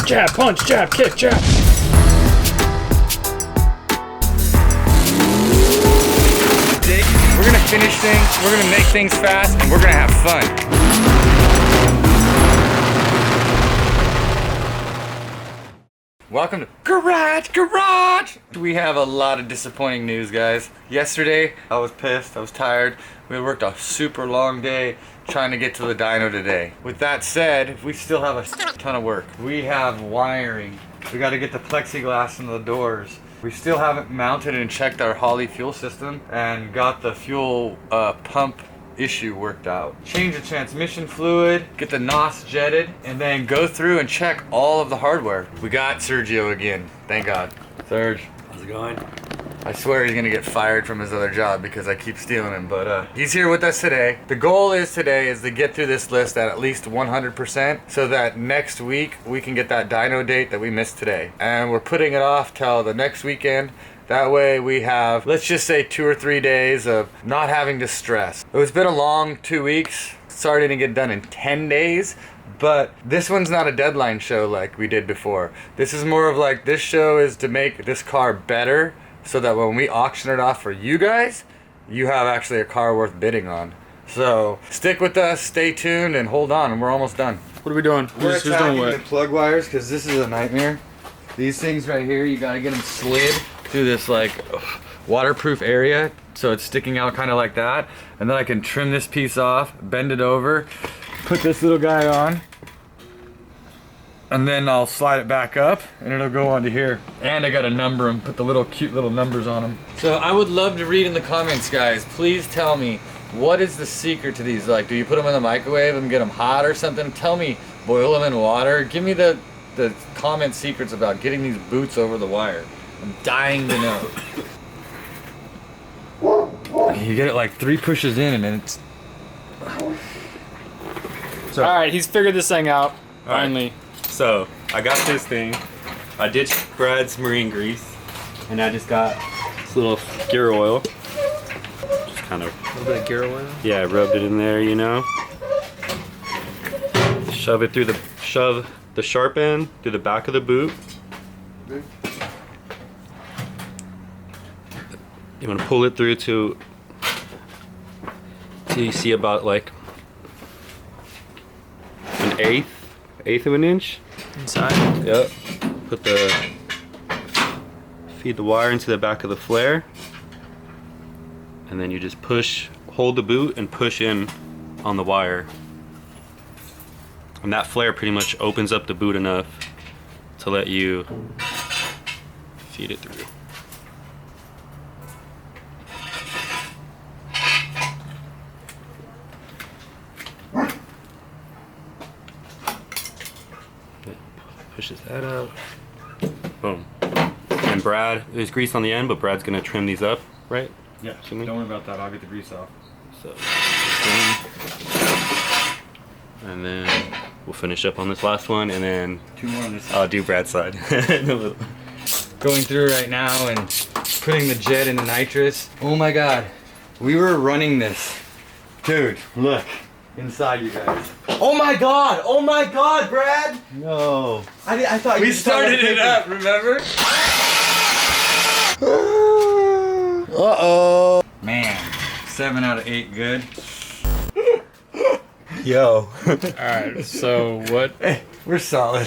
Jab, punch, jab, kick, jab. We're gonna finish things, we're gonna make things fast, and we're gonna have fun. Welcome to Garage! We have a lot of disappointing news, guys. Yesterday, I was pissed, I was tired. We worked a super long day trying to get to the dyno today. With that said, we still have a ton of work. We have wiring. We gotta get the plexiglass in the doors. We still haven't mounted and checked our Holley fuel system and got the fuel pump issue worked out. Change the transmission fluid, get the NOS jetted, and then go through and check all of the hardware. We got Sergio again, thank God. Serge. How's it going? I swear he's gonna get fired from his other job because I keep stealing him, but he's here with us today. The goal today is to get through this list at least 100% so that next week we can get that dyno date that we missed today. And we're putting it off till the next weekend. That way we have, let's just say 2 or 3 days of not having to stress. It's been a long 2 weeks. Sorry it didn't get done in 10 days, but this one's not a deadline show like we did before. This is more of like, this show is to make this car better so that when we auction it off for you guys, you have actually a car worth bidding on. So stick with us, stay tuned, and hold on, we're almost done. What are we doing? We're Who's doing attacking what? the plug wires because this is a nightmare. These things right here, you gotta get them slid through this like waterproof area so it's sticking out kind of like that, and then I can trim this piece off, bend it over, put this little guy on, and then I'll slide it back up and it'll go onto here. And I gotta number them, put the little cute little numbers on them. So I would love to read in the comments, guys. Please tell me, what is the secret to these? Like, do you put them in the microwave and get them hot or something? Tell me, boil them in water. Give me the comment secrets about getting these boots over the wire. I'm dying to know. You get it like 3 pushes in and then it's... So, all right, he's figured this thing out, finally. Right. So, I got this thing. I ditched Brad's marine grease, and I just got this little gear oil. Just kind of... A little bit of gear oil? Yeah, I rubbed it in there, you know. Shove it through the... Shove the sharp end through the back of the boot. You want to pull it through till you see about like an eighth of an inch inside. Yep. Feed the wire into the back of the flare, and then you just hold the boot and push in on the wire, and that flare pretty much opens up the boot enough to let you feed it through. Pushes that out. Boom. And Brad, there's grease on the end, but Brad's gonna trim these up, right? Yeah, don't worry about that. I'll get the grease off. So, and then we'll finish up on this last one, and then 2 more on this. I'll do Brad's side. Going through right now and putting the jet in the nitrous. Oh my God, we were running this. Dude, look inside, you guys. Oh my God, Brad! No. I thought we started it up, remember? Uh-oh. Man, 7 out of 8 good. Yo. Alright, so what? Hey, we're solid.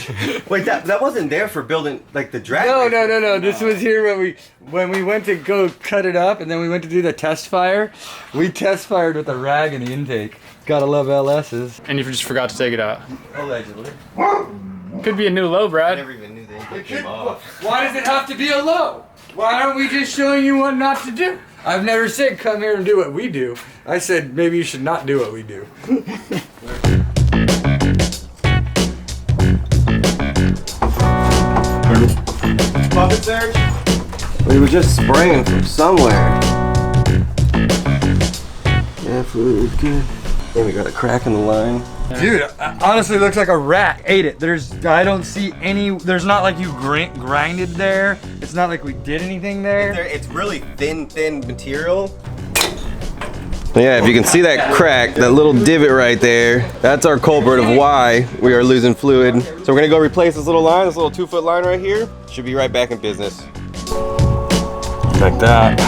Wait, that wasn't there for building like the drag? No. This was here when we went to go cut it up, and then we went to do the test fire. We test fired with a rag in the intake. Gotta love LS's. And you just forgot to take it out. Allegedly. Could be a new low, I Brad. never even knew they came off. Why does it have to be a low? Why aren't we just showing you what not to do? I've never said come here and do what we do. I said maybe you should not do what we do. Pump it, Serge? We were just spraying from somewhere. Yeah, fluid was good. Then we got a crack in the line. Dude, honestly looks like a rat ate it. I don't see any, there's not like you grinded there. It's not like we did anything there. It's really thin material. Yeah, if you can see that crack, that little divot right there, that's our culprit of why we are losing fluid. So we're gonna go replace this little line, this little 2-foot line right here. Should be right back in business. Like that.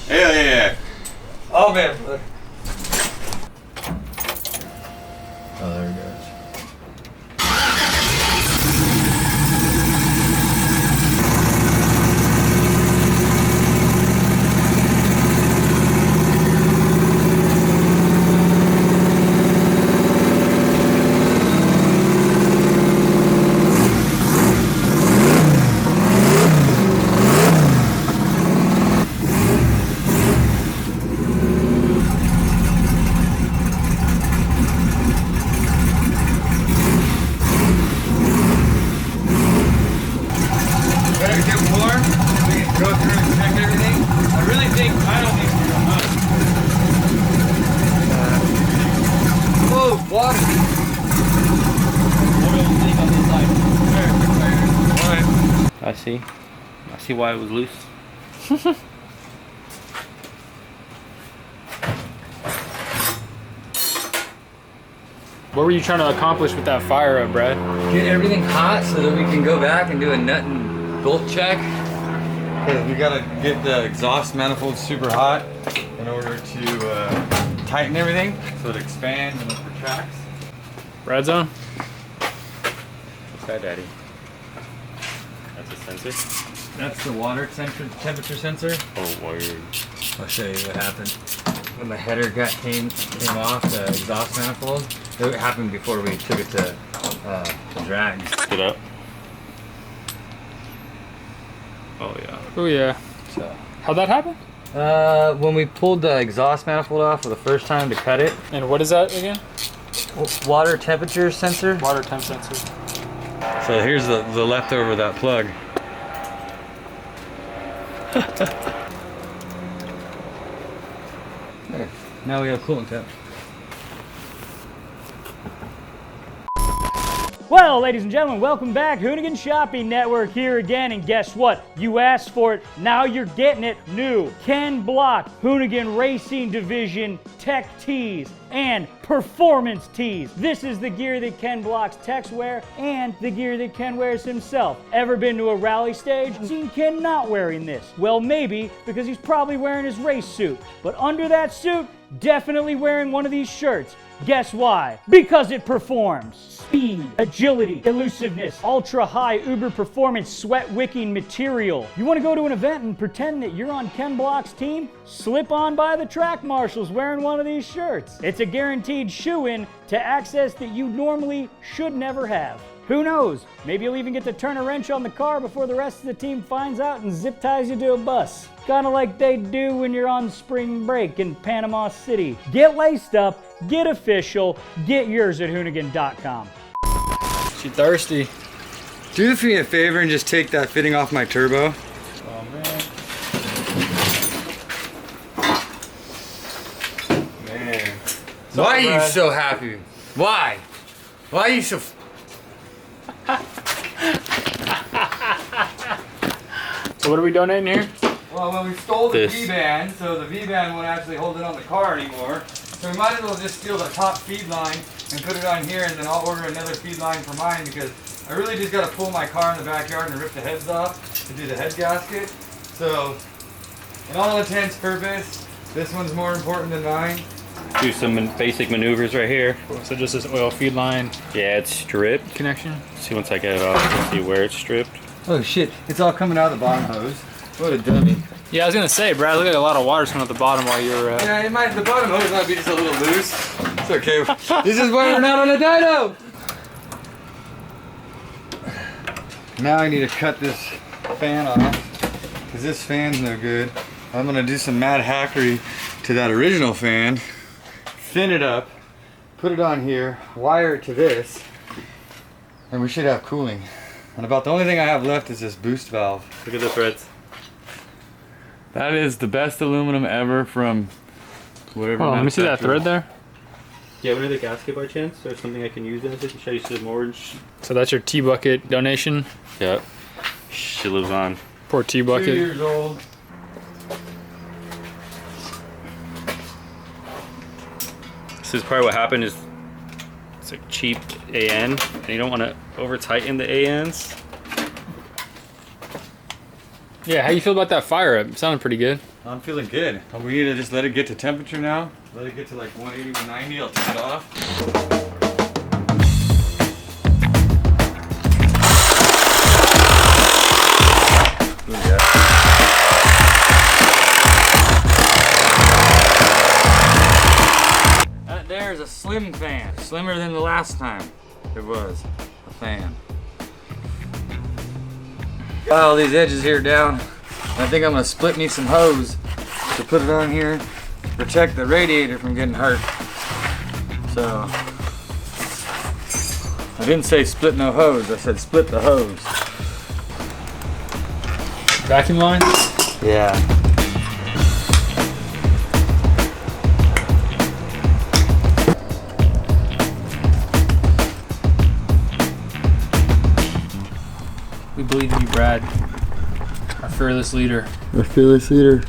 Hell yeah. Oh man. Oh, there it goes. Better get more. We can go through and check everything. I don't think we're done. Whoa, water. I see why it was loose. What were you trying to accomplish with that fire up, Brad? Get everything hot so that we can go back and do a nut and bolt check. Because we gotta get the exhaust manifold super hot in order to tighten everything so it expands and it retracts. Red zone? What's that, Daddy? That's a sensor? That's the water temperature sensor. Oh, word. I'll show you what happened. When the header came off the exhaust manifold, it happened before we took it to drag. Get up. Oh, yeah. Oh yeah. So, How'd that happen? when we pulled the exhaust manifold off for the first time to cut it, And what is that again? water temperature sensor. Water temp sensor. So here's the leftover of that plug. There. Now we have coolant temp. Well, ladies and gentlemen, welcome back. Hoonigan Shopping Network here again, and guess what? You asked for it, now you're getting it. New Ken Block Hoonigan Racing Division Tech Tees and Performance Tees. This is the gear that Ken Block's techs wear and the gear that Ken wears himself. Ever been to a rally stage? Seen Ken not wearing this? Well, maybe, because he's probably wearing his race suit. But under that suit, definitely wearing one of these shirts. Guess why? Because it performs. Speed, agility, elusiveness, ultra high uber performance sweat wicking material. You want to go to an event and pretend that you're on Ken Block's team? Slip on by the track marshals wearing one of these shirts. It's a guaranteed shoe-in to access that you normally should never have. Who knows? Maybe you'll even get to turn a wrench on the car before the rest of the team finds out and zip ties you to a bus. Kinda like they do when you're on spring break in Panama City. Get laced up, get official, get yours at Hoonigan.com. She thirsty. Do me a favor and just take that fitting off my turbo. Oh man. Man. Why are you so happy? Why? Why are you so... So what are we donating here? Well, when we stole the This. V-band, so the V-band won't actually hold it on the car anymore. So we might as well just steal the top feed line and put it on here, and then I'll order another feed line for mine because I really just got to pull my car in the backyard and rip the heads off to do the head gasket. So, in all intents purpose, this one's more important than mine. Do some basic maneuvers right here. So just this oil feed line Yeah, it's stripped. connection. See, once I get it off, see where it's stripped. Oh shit, it's all coming out of the bottom hose. What a dummy. Yeah, I was gonna say, Brad, look like a lot of water's coming out the bottom while you were. Yeah, the bottom hose might be just a little loose. It's okay. This is why we're not on a dyno. Now I need to cut this fan off because this fan's no good. I'm gonna do some mad hackery to that original fan, fin it up, put it on here, wire it to this, and we should have cooling. And about the only thing I have left is this boost valve. Look at the threads. That is the best aluminum ever from whatever. Oh, let me see that thread there. Do you have another gasket by chance, or something I can use in this? Should I use some orange? So that's your T-bucket donation. Yep. She lives on. Poor 2 T-bucket. years old. This is probably what happened is it's a cheap AN, and you don't want to over tighten the ANs. Yeah, how you feel about that fire? It sounded pretty good. I'm feeling good. We need to just let it get to temperature now. Let it get to like 180, 190. I'll take it off. That there is a slim fan. Slimmer than the last time it was a fan. File these edges here down. I think I'm gonna split me some hose to put it on here, protect the radiator from getting hurt. So, I didn't say split no hose, I said split the hose. Vacuum line? Yeah. We believe in you, Brad. Our fearless leader. Our fearless leader.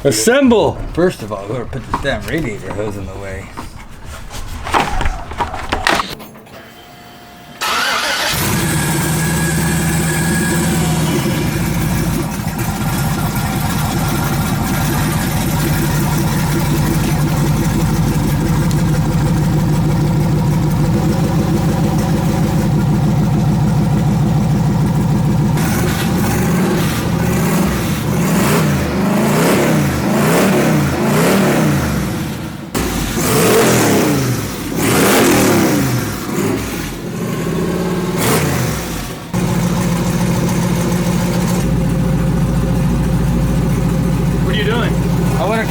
Assemble! First of all, we're gonna put this damn radiator hose in the way.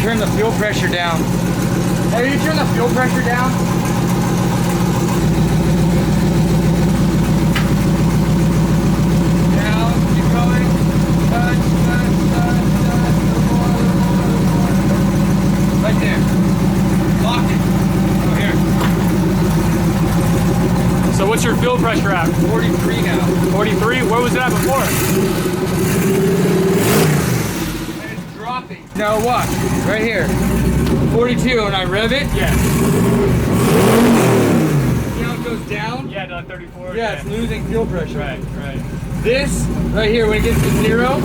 Turn the fuel pressure down. Hey, you turn the fuel pressure down? Down, keep going. Touch, touch, touch, touch. Right there. Lock it. Oh, here. So what's your fuel pressure at? 43 now. 43? What was it at before? Now watch, right here, 42, and I rev it. Yeah. See how it goes down? Yeah, to 34. Yeah, it's losing fuel pressure. Right. This, right here, when it gets to 0,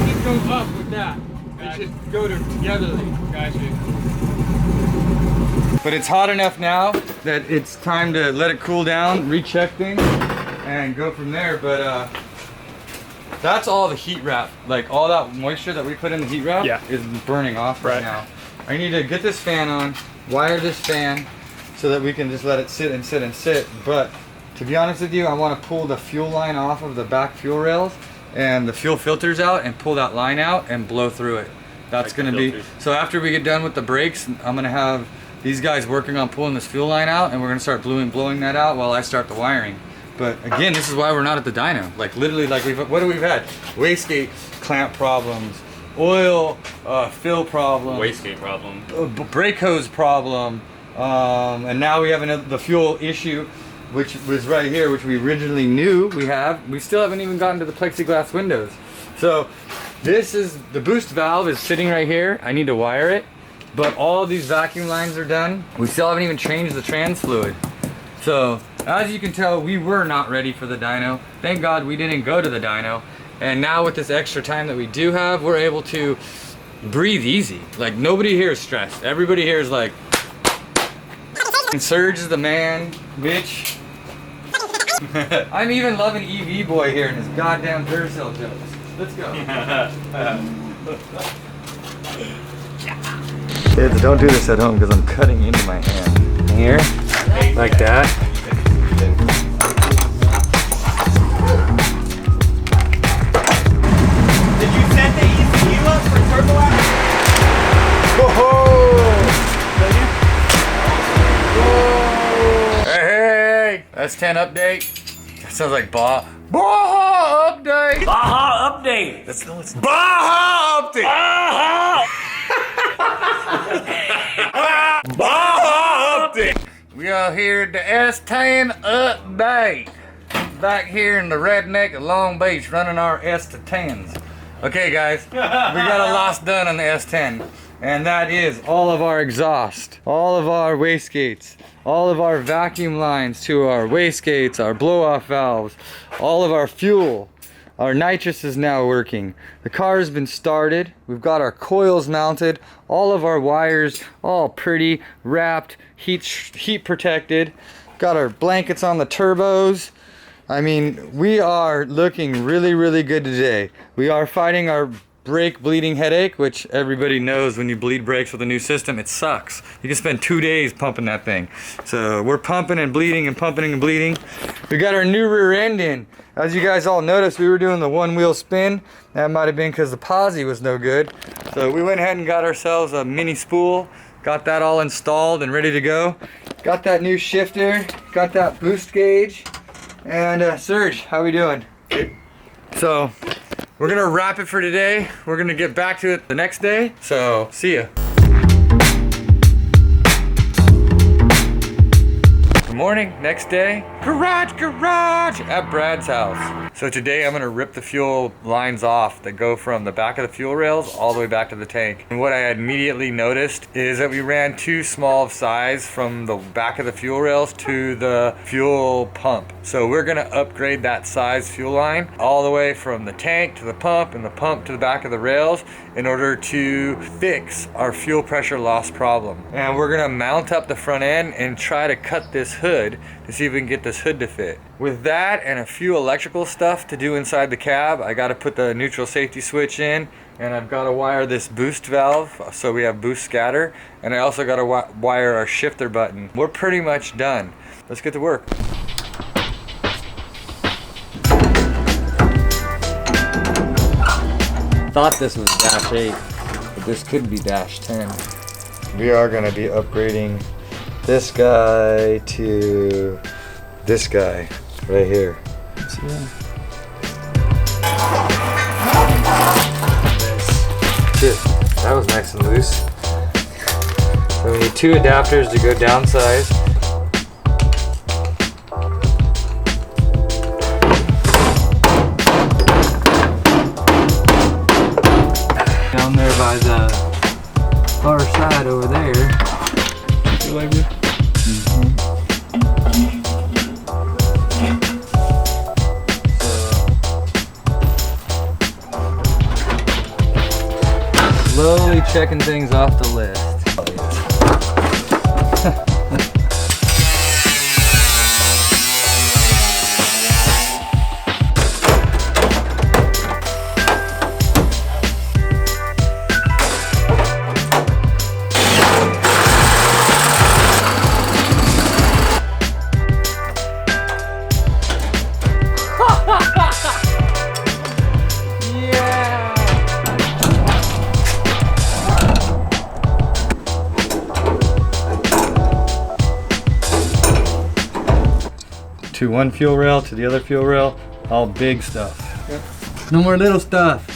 it goes up with that. It should go togetherly. Gotcha. But it's hot enough now that it's time to let it cool down, recheck things, and go from there. But that's all the heat wrap. Like all that moisture that we put in the heat wrap is burning off right now. I need to get this fan on, wire this fan so that we can just let it sit and sit and sit. But to be honest with you, I want to pull the fuel line off of the back fuel rails and the fuel filters out and pull that line out and blow through it. That's going to be, so after we get done with the brakes, I'm going to have these guys working on pulling this fuel line out, and we're going to start blowing that out while I start the wiring. But again, this is why we're not at the dyno. Like literally, like what have we had? Wastegate clamp problems, oil fill problem, Wastegate problem, brake hose problem, and now we have the fuel issue, which was right here, which we originally knew we have. We still haven't even gotten to the plexiglass windows. So this is the boost valve is sitting right here. I need to wire it, but all these vacuum lines are done. We still haven't even changed the trans fluid. So as you can tell, we were not ready for the dyno. Thank God we didn't go to the dyno. And now with this extra time that we do have, we're able to breathe easy. Like nobody here is stressed. Everybody here is like, Surge is the man, bitch. I'm even loving EV Boy here and his goddamn Duracell jokes. Let's go. Kids, don't do this at home because I'm cutting into my hand. Here, like that. Did you set the ECU up for turbo out? Whoa! Hey, hey, that's S10 update. That sounds like Baja update. Baja update. That's no, it's Baja update. Baja update. We are here at the S10 update. Back here in the redneck of Long Beach running our S10s. Okay guys, we got a lot done on the S10. And that is all of our exhaust, all of our wastegates, all of our vacuum lines to our wastegates, our blow-off valves, all of our fuel. Our nitrous is now working. The car has been started. We've got our coils mounted, all of our wires all pretty wrapped, heat protected. Got our blankets on the turbos. I mean, we are looking really, really good today. We are fighting our brake bleeding headache, which everybody knows when you bleed brakes with a new system, it sucks. You can spend 2 days pumping that thing. So we're pumping and bleeding and pumping and bleeding. We got our new rear end in. As you guys all noticed, we were doing the one wheel spin. That might have been because the posi was no good. So we went ahead and got ourselves a mini spool, got that all installed and ready to go. Got that new shifter, got that boost gauge. And Serge, how we doing? So we're gonna wrap it for today. We're gonna get back to it the next day. So see ya. Good morning, next day. Garage at Brad's house. So today I'm gonna rip the fuel lines off that go from the back of the fuel rails all the way back to the tank. And what I immediately noticed is that we ran too small of size from the back of the fuel rails to the fuel pump. So we're gonna upgrade that size fuel line all the way from the tank to the pump and the pump to the back of the rails in order to fix our fuel pressure loss problem. And we're gonna mount up the front end and try to cut this hood to see if we can get this hood to fit. With that and a few electrical stuff to do inside the cab, I gotta put the neutral safety switch in, and I've gotta wire this boost valve so we have boost scatter, and I also gotta wire our shifter button. We're pretty much done. Let's get to work. Thought this was dash 8, but this could be dash 10. We are gonna be upgrading this guy to this guy right here. Shit, that was nice and loose. So we need 2 adapters to go downsize. Down there by the far side over there. Slowly checking things off the list. To one fuel rail to the other fuel rail, all big stuff. Yep. No more little stuff.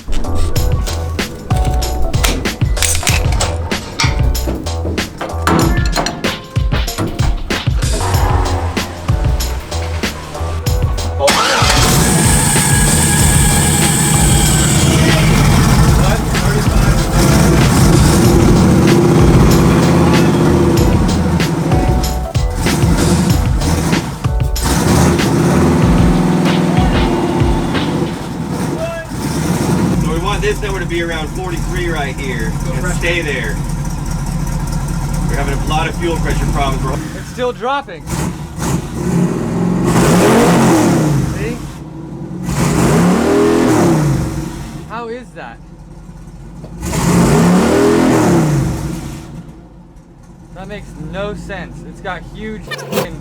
This number to be around 43 right here and stay there. We're having a lot of fuel pressure problems. It's still dropping. See? How is that? That makes no sense. It's got huge fucking...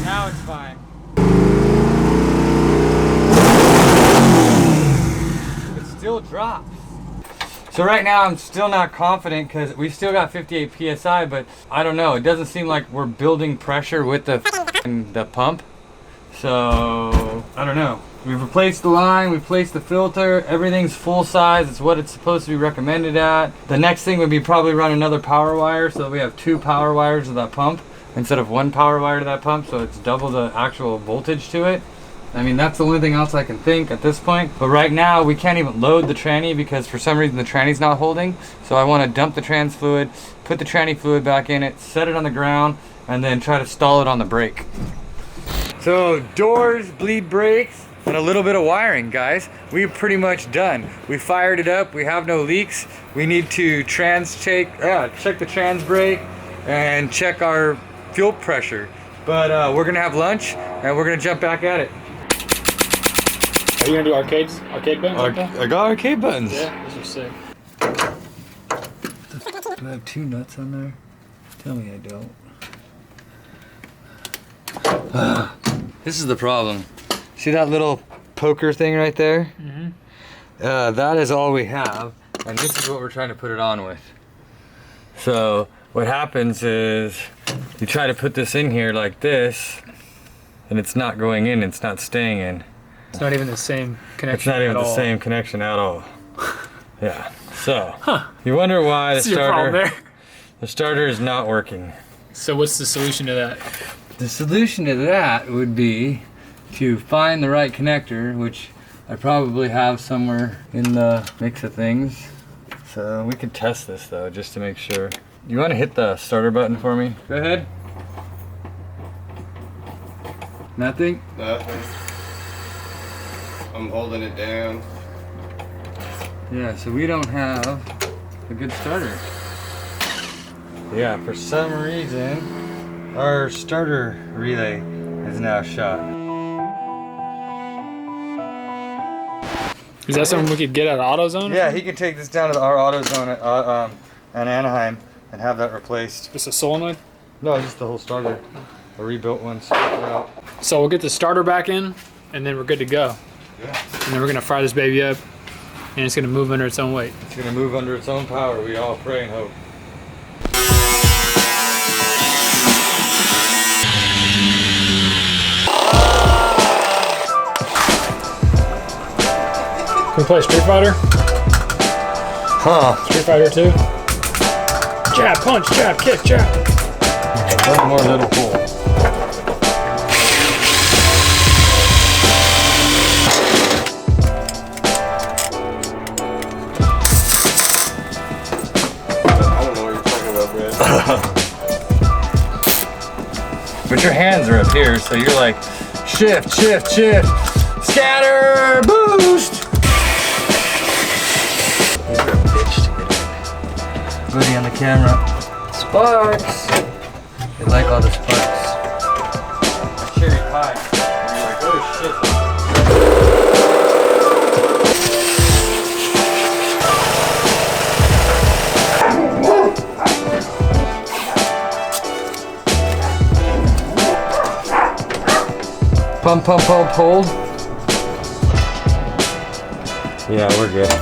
Now it's So right now I'm still not confident because we still got 58 PSI, but I don't know. It doesn't seem like we're building pressure with the pump. So I don't know. We've replaced the line, we've replaced the filter, everything's full size. It's what it's supposed to be recommended at. The next thing would be probably run another power wire so that we have 2 power wires to that pump instead of 1 power wire to that pump, so it's double the actual voltage to it. I mean, that's the only thing else I can think at this point. But right now, we can't even load the tranny because for some reason the tranny's not holding. So I want to dump the trans fluid, put the tranny fluid back in it, set it on the ground, and then try to stall it on the brake. So doors, bleed brakes, and a little bit of wiring, guys. We're pretty much done. We fired it up, we have no leaks. We need to check the trans brake and check our fuel pressure. But we're gonna have lunch and we're gonna jump back at it. Are you gonna do arcade buttons? I got arcade buttons. Yeah, those are sick. Do I have 2 nuts on there? Tell me I don't. This is the problem. See that little poker thing right there? Mm-hmm. That is all we have, and this is what we're trying to put it on with. So what happens is you try to put this in here like this, and it's not going in, it's not staying in. It's not even the same connection. It's not even the same connection at all. Yeah. So you wonder why the starter is not working. So what's the solution to that? The solution to that would be to find the right connector, which I probably have somewhere in the mix of things. So we could test this though, just to make sure. You want to hit the starter button for me? Go ahead. Nothing? Nothing. I'm holding it down. Yeah, so we don't have a good starter. Yeah, for some reason, our starter relay is now shot. Is that something we could get at AutoZone? Yeah, he can take this down to our AutoZone at Anaheim and have that replaced. Just a solenoid? No, just the whole starter. A rebuilt one. So we'll get the starter back in, and then we're good to go. Yeah. And then we're gonna fry this baby up, and it's gonna move under its own weight. It's gonna move under its own power. We all pray and hope. Can we play Street Fighter? Huh. Street Fighter 2? Jab, punch, jab, kick, jab. One more little hole. I don't know what you're talking about, Brad. But your hands are up here, so you're like, shift, shift, shift, scatter, boost. You're a bitch to get in. Buddy on the camera. Sparks. They like all the sparks. Cherry pie. You're like, oh shit. Pump, pump, pump, hold. Yeah, we're good.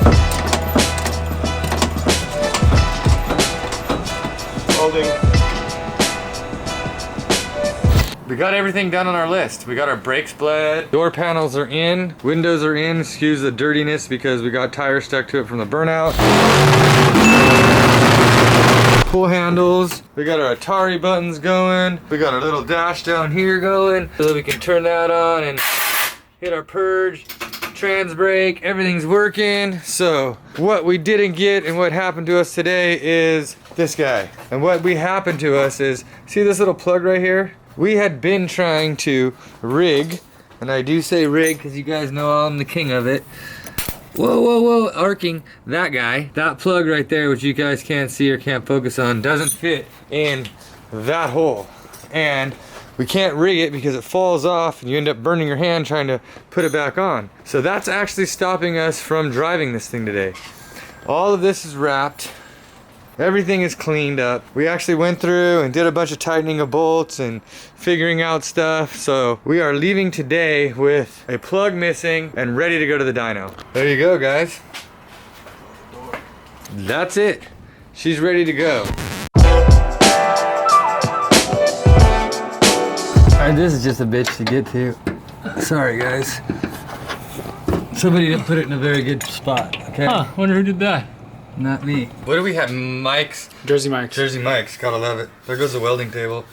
Holding. We got everything done on our list. We got our brakes bled. Door panels are in. Windows are in. Excuse the dirtiness because we got tires stuck to it from the burnout. Pull handles. We got our Atari buttons going. We got our little dash down here going so that we can turn that on and hit our purge, trans brake, everything's working. So what we didn't get and what happened to us today is this guy. And what happened to us is, see this little plug right here? We had been trying to rig, and I do say rig because you guys know I'm the king of it. Whoa, whoa, whoa, arcing that guy. That plug right there, which you guys can't see or can't focus on, doesn't fit in that hole. And we can't rig it because it falls off and you end up burning your hand trying to put it back on. So that's actually stopping us from driving this thing today. All of this is wrapped. Everything is cleaned up. We actually went through and did a bunch of tightening of bolts and figuring out stuff. So we are leaving today with a plug missing and ready to go to the dyno. There you go, guys. That's it. She's ready to go. Alright, this is just a bitch to get to. Sorry, guys. Somebody didn't put it in a very good spot, okay? Huh, wonder who did that. Not me. What do we have? Mike's? Jersey Mike's. Jersey Mike's. Gotta love it. There goes the welding table.